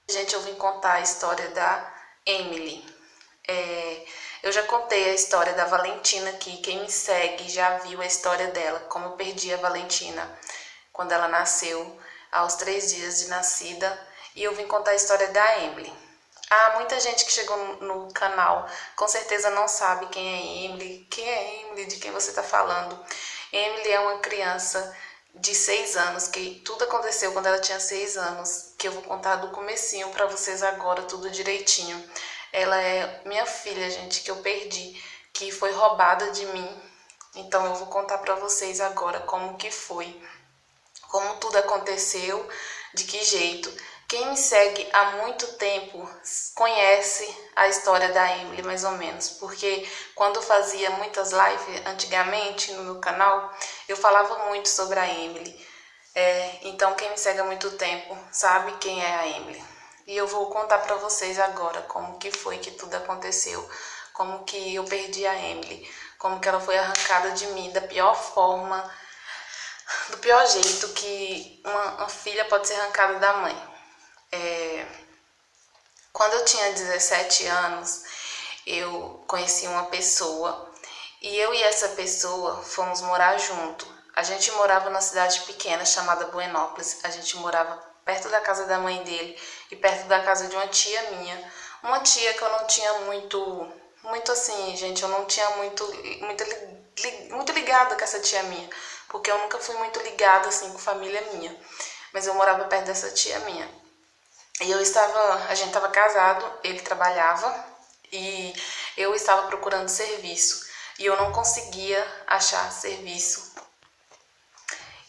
Gente, eu vim contar a história da Emily. Eu já contei a história da Valentina aqui. Quem me segue já viu a história dela, como eu perdi a Valentina quando ela nasceu, aos 3 dias de nascida. E eu vim contar a história da Emily. Há muita gente que chegou no canal, com certeza não sabe quem é Emily. Quem é Emily? De quem você está falando? Emily é uma criança de 6 anos, que tudo aconteceu quando ela tinha 6 anos, que eu vou contar do comecinho para vocês agora, tudo direitinho. Ela é minha filha, gente, que eu perdi, que foi roubada de mim. Então eu vou contar para vocês agora como que foi, como tudo aconteceu, de que jeito. Quem me segue há muito tempo conhece a história da Emily, mais ou menos, porque quando eu fazia muitas lives antigamente no meu canal, eu falava muito sobre a Emily. Então quem me segue há muito tempo sabe quem é a Emily. E eu vou contar para vocês agora como que foi que tudo aconteceu, como que eu perdi a Emily, como que ela foi arrancada de mim da pior forma, do pior jeito que uma filha pode ser arrancada da mãe. Quando eu tinha 17 anos, eu conheci uma pessoa e eu e essa pessoa fomos morar junto. A gente morava numa cidade pequena chamada Buenópolis. A gente morava perto da casa da mãe dele e perto da casa de uma tia minha. Uma tia que eu não tinha muito assim, gente, eu não tinha muito ligada com essa tia minha, porque eu nunca fui muito ligada assim com família minha. Mas eu morava perto dessa tia minha. E a gente estava casado, ele trabalhava e eu estava procurando serviço e eu não conseguia achar serviço.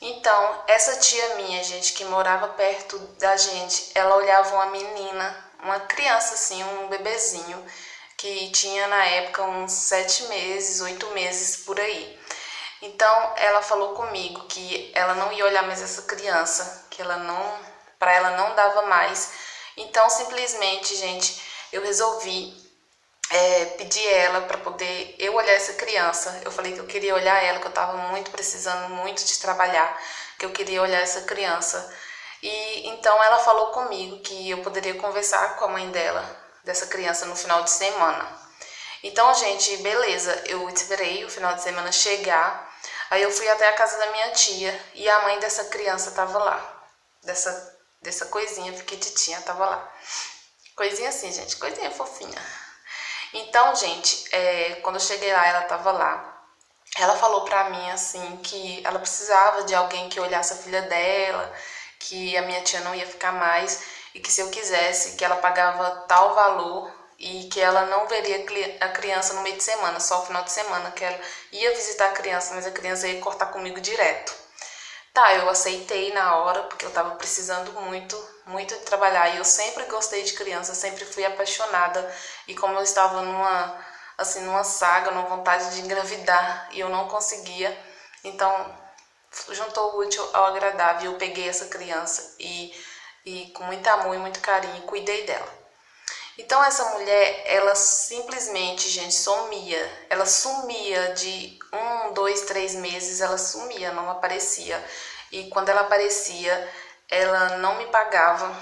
Então, essa tia minha, gente, que morava perto da gente, ela olhava uma menina, uma criança assim, um bebezinho, que tinha na época uns 7 meses, 8 meses por aí. Então, ela falou comigo que ela não ia olhar mais essa criança, que ela não, para ela não dava mais. Então, simplesmente, gente, eu resolvi pedir ela para poder eu olhar essa criança. Eu falei que eu queria olhar ela, que eu estava muito precisando muito de trabalhar, que eu queria olhar essa criança. E então ela falou comigo que eu poderia conversar com a mãe dela, dessa criança, no final de semana. Então, gente, beleza, eu esperei o final de semana chegar. Aí eu fui até a casa da minha tia e a mãe dessa criança tava lá. Dessa coisinha pequititinha tava lá. Coisinha assim, gente, coisinha fofinha. Então, gente, quando eu cheguei lá, ela tava lá. Ela falou pra mim, assim, que ela precisava de alguém que olhasse a filha dela, que a minha tia não ia ficar mais e que se eu quisesse, que ela pagava tal valor e que ela não veria a criança no meio de semana, só no final de semana, que ela ia visitar a criança, mas a criança ia cortar comigo direto. Tá, eu aceitei na hora, porque eu tava precisando muito de trabalhar. E eu sempre gostei de criança, sempre fui apaixonada. E como eu estava numa saga, numa vontade de engravidar, e eu não conseguia, então juntou o útil ao agradável. Eu peguei essa criança e com muito amor e muito carinho, cuidei dela. Então essa mulher, ela simplesmente, gente, sumia. Ela sumia de 1, 2, 3 meses, ela sumia, não aparecia. E quando ela aparecia, ela não me pagava.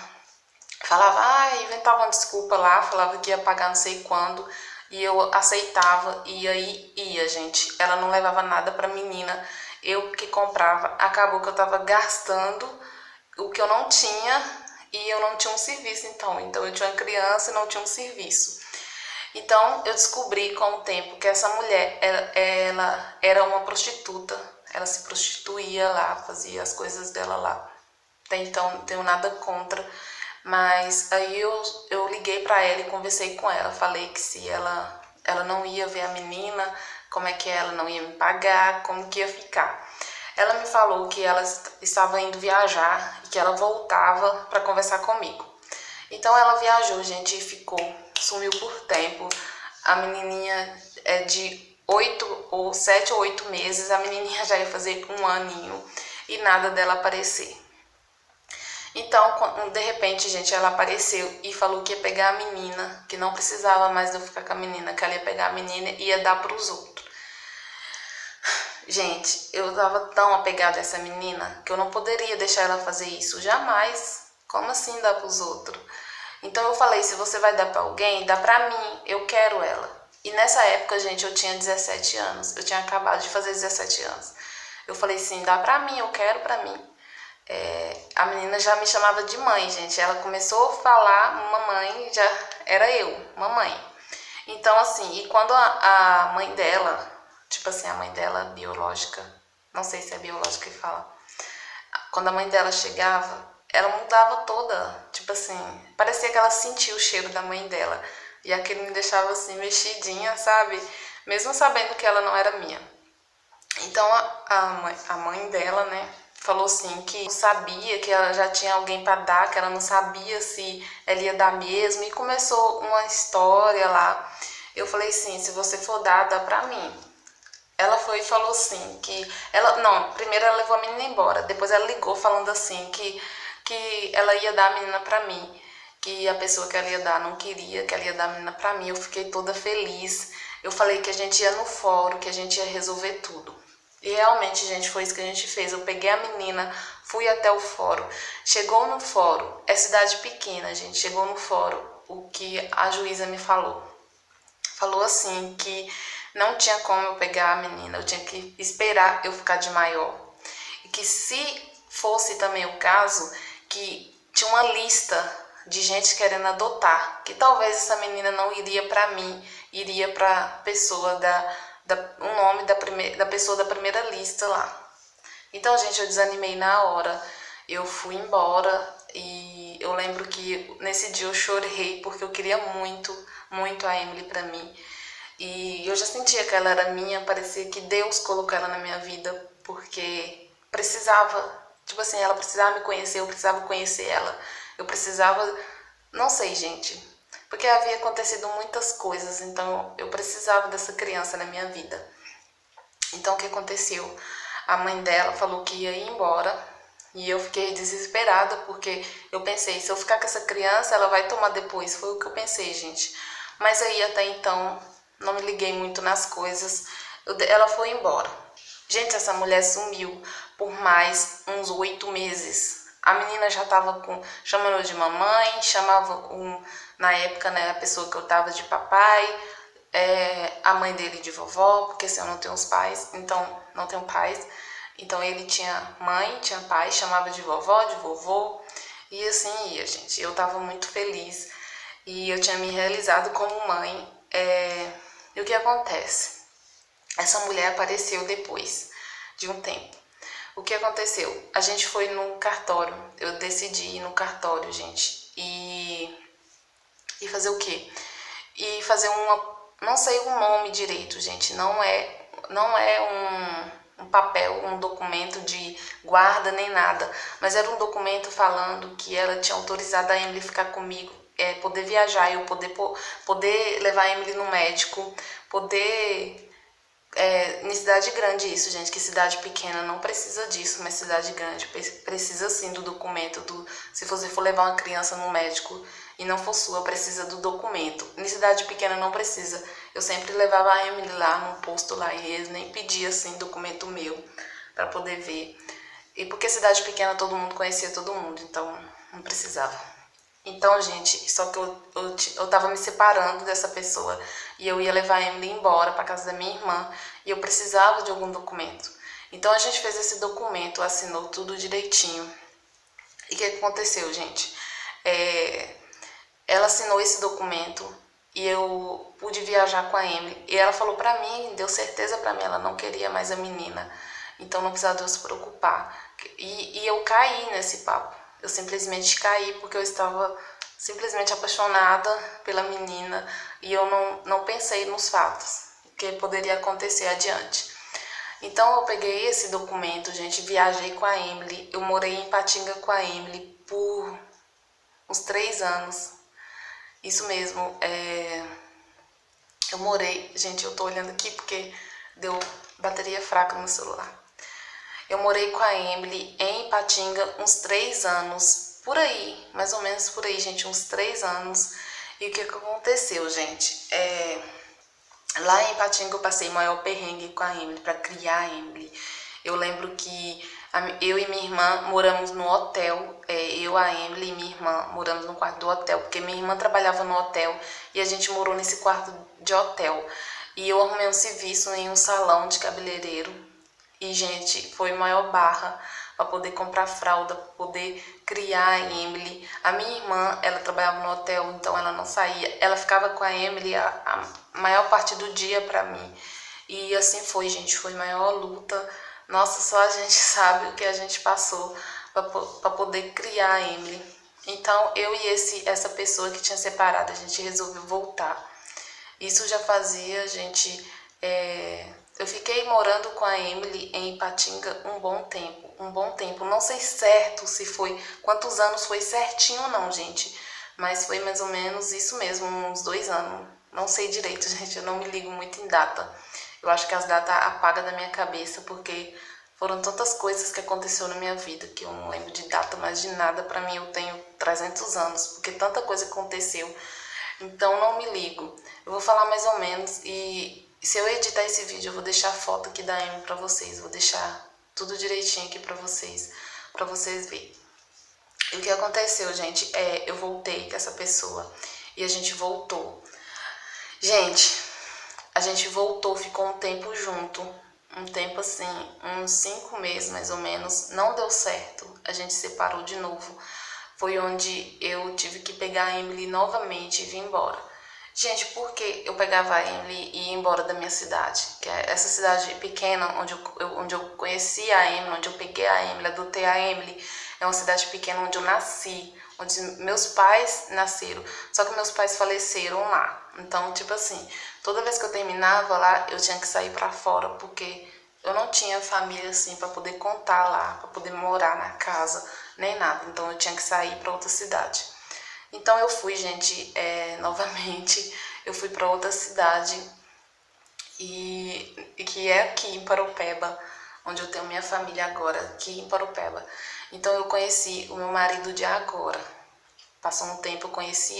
Falava, inventava uma desculpa lá, falava que ia pagar não sei quando. E eu aceitava, e aí ia, gente. Ela não levava nada pra menina. Eu que comprava, acabou que eu tava gastando o que eu não tinha e eu não tinha um serviço então eu tinha uma criança e não tinha um serviço. Então eu descobri com o tempo que essa mulher ela era uma prostituta, ela se prostituía lá, fazia as coisas dela lá. Até então não tenho nada contra, mas aí eu liguei para ela e conversei com ela, falei que se ela não ia ver a menina, como é que ela não ia me pagar, como que ia ficar. Ela me falou que ela estava indo viajar e que ela voltava para conversar comigo. Então ela viajou, gente, e ficou, sumiu por tempo. A menininha é de 7 ou 8 meses, a menininha já ia fazer 1 aninho e nada dela aparecer. Então, de repente, gente, ela apareceu e falou que ia pegar a menina, que não precisava mais de eu ficar com a menina, que ela ia pegar a menina e ia dar para os outros. Gente, eu tava tão apegada a essa menina que eu não poderia deixar ela fazer isso, jamais. Como assim dar pros outros? Então eu falei, se você vai dar pra alguém, dá pra mim, eu quero ela. E nessa época, gente, eu tinha 17 anos, eu tinha acabado de fazer 17 anos. Eu falei assim, dá pra mim, eu quero pra mim. A menina já me chamava de mãe, gente. Ela começou a falar mamãe, já era eu, mamãe. Então, assim, e quando a mãe dela, tipo assim, a mãe dela biológica, não sei se é biológica que fala, quando a mãe dela chegava, ela mudava toda, tipo assim, parecia que ela sentia o cheiro da mãe dela. E aquilo me deixava assim, mexidinha, sabe? Mesmo sabendo que ela não era minha. Então a mãe dela, né, falou assim que não sabia, que ela já tinha alguém para dar, que ela não sabia se ela ia dar mesmo. E começou uma história lá. Eu falei assim, se você for dar, dá pra mim. Ela foi e falou assim que ela não, primeiro ela levou a menina embora, depois ela ligou falando assim que ela ia dar a menina pra mim, que a pessoa que ela ia dar não queria, que ela ia dar a menina pra mim. Eu fiquei toda feliz. Eu falei que a gente ia no fórum, que a gente ia resolver tudo. E realmente, gente, foi isso que a gente fez. Eu peguei a menina, fui até o fórum. Chegou no fórum, é cidade pequena, gente. Chegou no fórum, o que a juíza me falou. Falou assim que não tinha como eu pegar a menina, eu tinha que esperar eu ficar de maior. E que se fosse também o caso, que tinha uma lista de gente querendo adotar, que talvez essa menina não iria para mim, iria para pessoa o nome da pessoa da primeira lista lá. Então, gente, eu desanimei na hora. Eu fui embora e eu lembro que nesse dia eu chorei porque eu queria muito, muito a Emily pra mim. E eu já sentia que ela era minha, parecia que Deus colocou ela na minha vida porque precisava, tipo assim, ela precisava me conhecer, eu precisava conhecer ela. Eu precisava, não sei, gente, porque havia acontecido muitas coisas, então eu precisava dessa criança na minha vida. Então o que aconteceu? A mãe dela falou que ia ir embora e eu fiquei desesperada porque eu pensei, se eu ficar com essa criança, ela vai tomar depois. Foi o que eu pensei, gente. Mas aí até então não me liguei muito nas coisas. Ela foi embora. Gente, essa mulher sumiu por mais uns 8 meses. A menina já tava chamando eu de mamãe, chamava na época, né, a pessoa que eu tava de papai, a mãe dele de vovó, porque assim, eu não tenho os pais, então não tenho pais. Então ele tinha mãe, tinha pai, chamava de vovó, de vovô, e assim ia, gente. Eu tava muito feliz e eu tinha me realizado como mãe. E o que acontece? Essa mulher apareceu depois de um tempo. O que aconteceu? A gente foi no cartório, eu decidi ir no cartório, gente, e fazer o quê? E fazer não sei o nome direito, gente, não é um papel, um documento de guarda nem nada, mas era um documento falando que ela tinha autorizado a Emily ficar comigo, poder viajar, eu poder levar a Emily no médico, poder em cidade grande isso, gente, que cidade pequena não precisa disso, mas cidade grande precisa sim do documento, se você for levar uma criança no médico e não for sua, precisa do documento. Em cidade pequena não precisa. Eu sempre levava a Emily lá no posto lá e eles nem pediam assim documento meu para poder ver. E porque cidade pequena todo mundo conhecia todo mundo, então não precisava. Então, gente, só que eu tava me separando dessa pessoa e eu ia levar a Emily embora pra casa da minha irmã e eu precisava de algum documento. Então a gente fez esse documento, assinou tudo direitinho. E o que aconteceu, gente? Ela assinou esse documento e eu pude viajar com a Emily. E ela falou pra mim, deu certeza pra mim, ela não queria mais a menina. Então não precisava se preocupar. E eu caí nesse papo. Eu simplesmente caí porque eu estava simplesmente apaixonada pela menina e eu não pensei nos fatos que poderia acontecer adiante. Então eu peguei esse documento, gente, viajei com a Emily, eu morei em Patinga com a Emily por uns 3 anos. Isso mesmo, eu morei, gente, eu tô olhando aqui porque deu bateria fraca no celular. Eu morei com a Emily em Ipatinga uns 3 anos, por aí, mais ou menos por aí, gente, uns 3 anos. E o que aconteceu, gente? Lá em Ipatinga eu passei maior perrengue com a Emily, pra criar a Emily. Eu lembro que Eu e minha irmã moramos no hotel, eu, a Emily e minha irmã moramos no quarto do hotel, porque minha irmã trabalhava no hotel e a gente morou nesse quarto de hotel. E eu arrumei um serviço em um salão de cabeleireiro e, gente, foi maior barra para poder comprar fralda, para poder criar a Emily. A minha irmã, ela trabalhava no hotel, então ela não saía, ela ficava com a Emily a maior parte do dia para mim. E assim foi, gente, foi maior luta. Nossa, só a gente sabe o que a gente passou para poder criar a Emily. Então, eu e essa pessoa que tinha separado, a gente resolveu voltar. Isso já fazia, gente. Eu fiquei morando com a Emily em Ipatinga um bom tempo. Um bom tempo. Não sei certo se foi. Quantos anos foi certinho ou não, gente. Mas foi mais ou menos isso mesmo, uns 2 anos. Não sei direito, gente. Eu não me ligo muito em data. Eu acho que as datas apagam da minha cabeça, porque foram tantas coisas que aconteceu na minha vida que eu não lembro de data, mas de nada. Pra mim, eu tenho 300 anos, porque tanta coisa aconteceu. Então, não me ligo. Eu vou falar mais ou menos e se eu editar esse vídeo, eu vou deixar a foto aqui da Amy pra vocês. Vou deixar tudo direitinho aqui pra vocês verem. E o que aconteceu, gente, eu voltei com essa pessoa e a gente voltou. Gente, a gente voltou, ficou um tempo junto, um tempo assim, uns 5 meses mais ou menos, não deu certo, a gente separou de novo. Foi onde eu tive que pegar a Emily novamente e vir embora. Gente, por que eu pegava a Emily e ia embora da minha cidade? Que é essa cidade pequena onde eu conheci a Emily, onde eu peguei a Emily, adotei a Emily. É uma cidade pequena onde eu nasci, onde meus pais nasceram. Só que meus pais faleceram lá. Então, tipo assim, toda vez que eu terminava lá, eu tinha que sair pra fora, porque eu não tinha família assim pra poder contar lá, pra poder morar na casa, nem nada. Então eu tinha que sair pra outra cidade. Então eu fui, gente, novamente, eu fui pra outra cidade e que é aqui em Paropeba, onde eu tenho minha família agora, aqui em Paropeba. Então eu conheci o meu marido de agora. Passou um tempo, eu conheci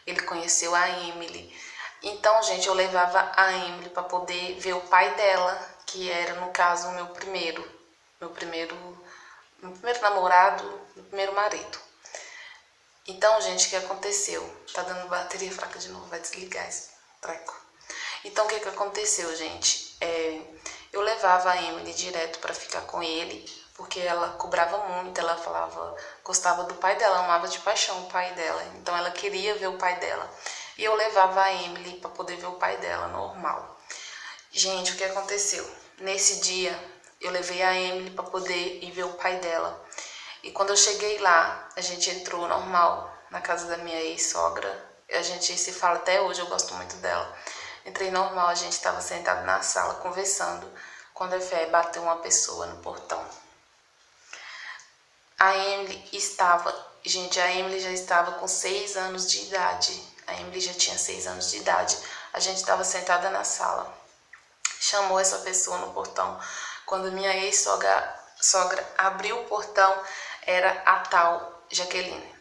ele conheceu a Emily. Então, gente, eu levava a Emily para poder ver o pai dela, que era, no caso, meu primeiro namorado, meu primeiro marido. Então, gente, o que aconteceu? Tá dando bateria fraca de novo, vai desligar esse treco. Então, o que aconteceu, gente? Eu levava a Emily direto para ficar com ele, porque ela cobrava muito, ela falava, gostava do pai dela, amava de paixão o pai dela, então ela queria ver o pai dela. E eu levava a Emily para poder ver o pai dela, normal. Gente, o que aconteceu? Nesse dia, eu levei a Emily para poder ir ver o pai dela. E quando eu cheguei lá, a gente entrou normal na casa da minha ex-sogra. A gente se fala até hoje, eu gosto muito dela. Entrei normal, a gente estava sentado na sala conversando, quando a fé bateu uma pessoa no portão. A Emily a Emily já estava com 6 anos de idade. A Emily já tinha 6 anos de idade. A gente estava sentada na sala. Chamou essa pessoa no portão. Quando minha ex-sogra abriu o portão, era a tal Jaqueline.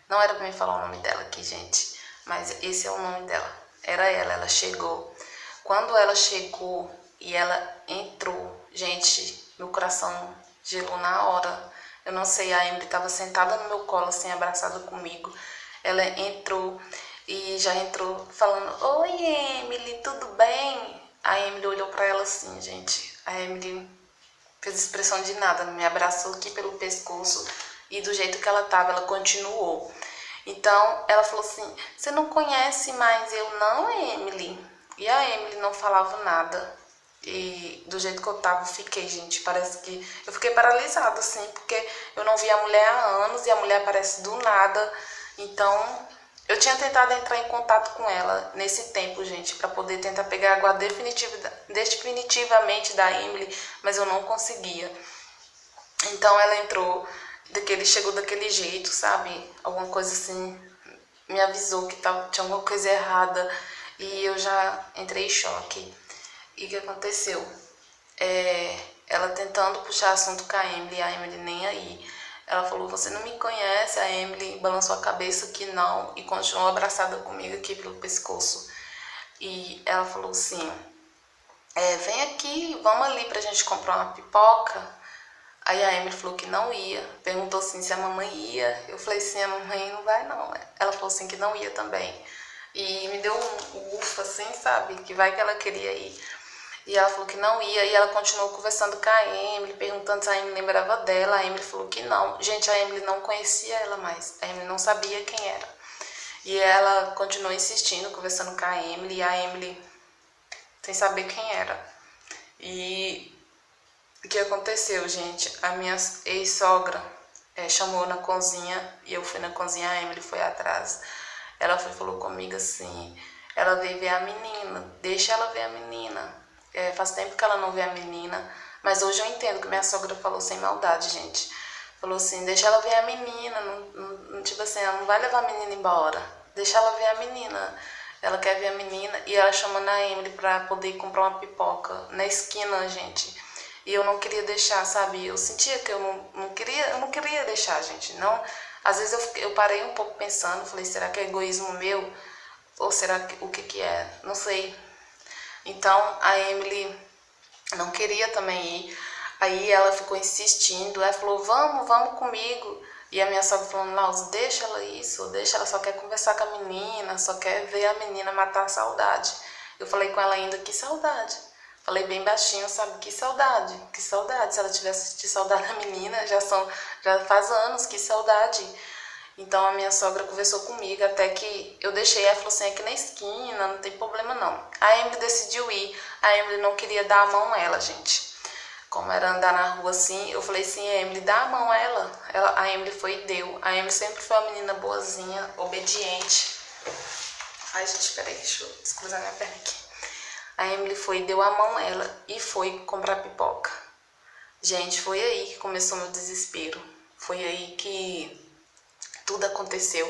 Não era pra mim falar o nome dela aqui, gente, mas esse é o nome dela. Era ela chegou. Quando ela chegou e ela entrou, gente, meu coração gelou na hora. Eu não sei, a Emily estava sentada no meu colo, assim, abraçada comigo. Ela entrou e já entrou falando, oi Emily, tudo bem? A Emily olhou pra ela assim, gente. A Emily fez expressão de nada, me abraçou aqui pelo pescoço e do jeito que ela tava, ela continuou. Então, ela falou assim, você não conhece mais eu não, Emily? E a Emily não falava nada. E do jeito que eu tava, eu fiquei, gente, parece que... Eu fiquei paralisada, assim, porque eu não vi a mulher há anos e a mulher aparece do nada. Então, eu tinha tentado entrar em contato com ela nesse tempo, gente, para poder tentar pegar a guarda definitivamente da Emily, mas eu não conseguia. Então ela chegou daquele jeito, sabe? Alguma coisa assim, me avisou que tinha alguma coisa errada e eu já entrei em choque. E o que aconteceu? Ela tentando puxar assunto com a Emily nem aí. Ela falou, você não me conhece? A Emily balançou a cabeça que não e continuou abraçada comigo aqui pelo pescoço. E ela falou assim, vem aqui, vamos ali pra gente comprar uma pipoca. Aí a Emily falou que não ia, perguntou assim se a mamãe ia. Eu falei assim, a mamãe não vai não. Ela falou assim que não ia também. E me deu um ufa assim, sabe, que vai que ela queria ir. E ela falou que não ia, e ela continuou conversando com a Emily, perguntando se a Emily lembrava dela. A Emily falou que não. Gente, a Emily não conhecia ela mais, a Emily não sabia quem era. E ela continuou insistindo, conversando com a Emily, e a Emily sem saber quem era. E o que aconteceu, gente? A minha ex-sogra chamou na cozinha, e eu fui na cozinha, a Emily foi atrás. Ela falou comigo assim, ela veio ver a menina, deixa ela ver a menina. Faz tempo que ela não vê a menina, mas hoje eu entendo que minha sogra falou sem maldade, gente. Falou assim, deixa ela ver a menina, tipo assim, ela não vai levar a menina embora, deixa ela ver a menina. Ela quer ver a menina, e ela chamando a Emily pra poder comprar uma pipoca na esquina, gente. E eu não queria deixar, sabe? Eu sentia que eu não queria deixar, gente. Não, às vezes eu parei um pouco pensando, falei, será que é egoísmo meu? Ou será que o que que é? Não sei. Então a Emily não queria também ir. Aí ela ficou insistindo, ela falou, vamos comigo. E a minha sogra falando, Laus, deixa ela isso, deixa, ela só quer conversar com a menina, só quer ver a menina matar a saudade. Eu falei com ela ainda, que saudade. Falei bem baixinho, sabe, que saudade, que saudade. Se ela tivesse sentido saudade da menina, já faz anos, que saudade. Então a minha sogra conversou comigo até que eu deixei, ela falou assim, aqui na esquina, não tem problema não. A Emily decidiu ir, a Emily não queria dar a mão a ela, gente. Como era andar na rua assim, eu falei assim, Emily, dá a mão a ela. A Emily foi e deu. A Emily sempre foi uma menina boazinha, obediente. Ai, gente, peraí, deixa eu descruzar minha perna aqui. A Emily foi e deu a mão a ela e foi comprar pipoca. Gente, foi aí que começou meu desespero. Foi aí que tudo aconteceu.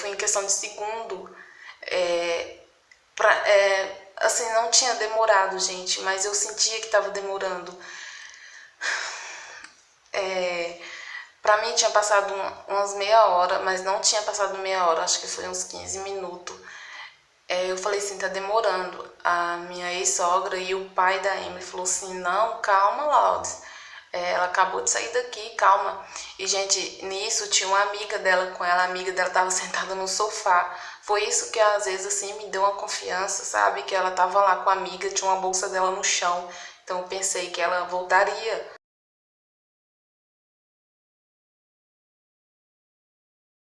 Foi em questão de segundo. Assim, não tinha demorado, gente, mas eu sentia que estava demorando. Pra mim tinha passado umas meia hora, mas não tinha passado meia hora, acho que foi uns 15 minutos. Eu falei assim, tá demorando. A minha ex-sogra e o pai da Emily falou assim, não, calma, Laudes. Ela acabou de sair daqui, calma. E, gente, nisso tinha uma amiga dela com ela, a amiga dela tava sentada no sofá. Foi isso que às vezes assim me deu uma confiança, sabe? Que ela tava lá com a amiga, tinha uma bolsa dela no chão. Então eu pensei que ela voltaria